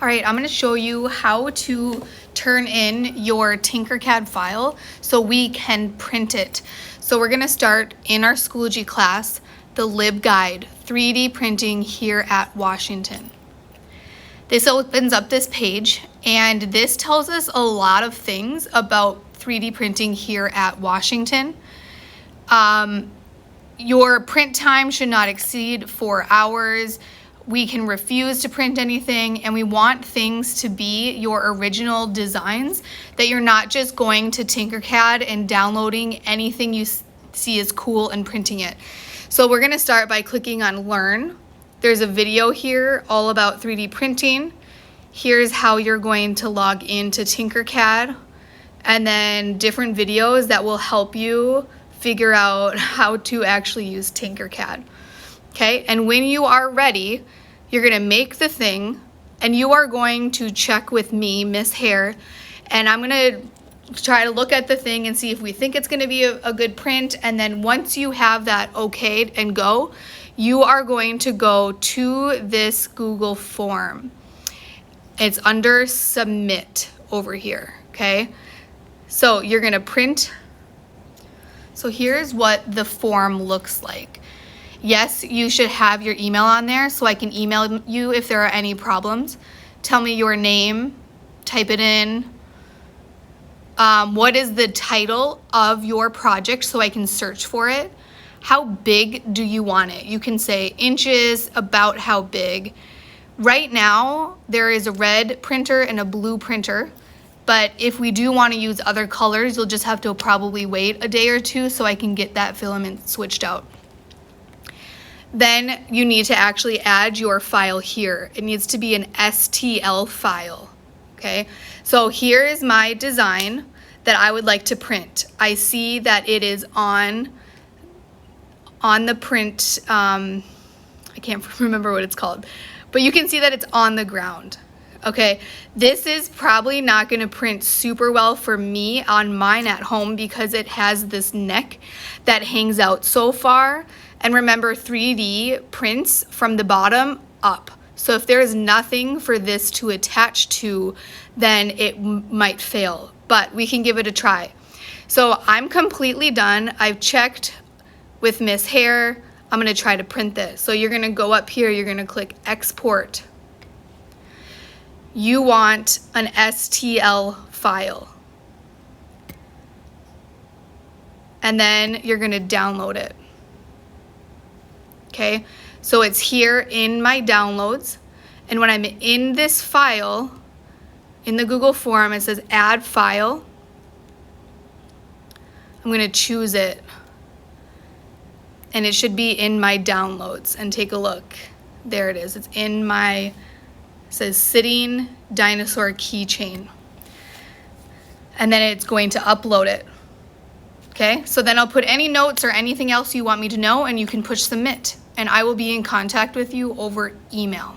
All right, I'm going to show you how to turn in your Tinkercad file so we can print it. So we're going to start in our Schoology class, the LibGuide, 3D printing here at Washington. This opens up this page, and this tells us a lot of things about 3D printing here at Washington. Your print time should not exceed 4 hours. We can refuse to print anything, and we want things to be your original designs, that you're not just going to Tinkercad and downloading anything you see is cool and printing it. So we're gonna start by clicking on Learn. There's a video here all about 3D printing. Here's how you're going to log into Tinkercad, and then different videos that will help you figure out how to actually use Tinkercad. Okay, and when you are ready, you're gonna make the thing, and you are going to check with me, Miss Hare, and I'm gonna try to look at the thing and see if we think it's gonna be a good print, and then once you have that okayed and go, you are going to go to this Google form. It's under Submit over here, okay? So you're gonna print. So here's what the form looks like. Yes, you should have your email on there so I can email you if there are any problems. Tell me your name, type it in. What is the title of your project so I can search for it? How big do you want it? You can say inches, about how big. Right now, there is a red printer and a blue printer, but if we do want to use other colors, you'll just have to probably wait a day or two so I can get that filament switched out. Then you need to actually add your file here. It needs to be an STL file, okay? So here is my design that I would like to print. I see that it is on the print, I can't remember what it's called, but you can see that it's on the ground, okay? This is probably not gonna print super well for me on mine at home because it has this neck that hangs out so far. And remember, 3D prints from the bottom up. So if there is nothing for this to attach to, then it might fail, but we can give it a try. So I'm completely done. I've checked with Miss Hare. I'm gonna try to print this. So you're gonna go up here, you're gonna click Export. You want an STL file. And then you're gonna download it. Okay, so it's here in my downloads, and when I'm in this file, in the Google form, it says add file. I'm gonna choose it, and it should be in my downloads, and take a look. There it is, it's in my, it says sitting dinosaur keychain. And then it's going to upload it. Okay, so then I'll put any notes or anything else you want me to know, and you can push submit, and I will be in contact with you over email.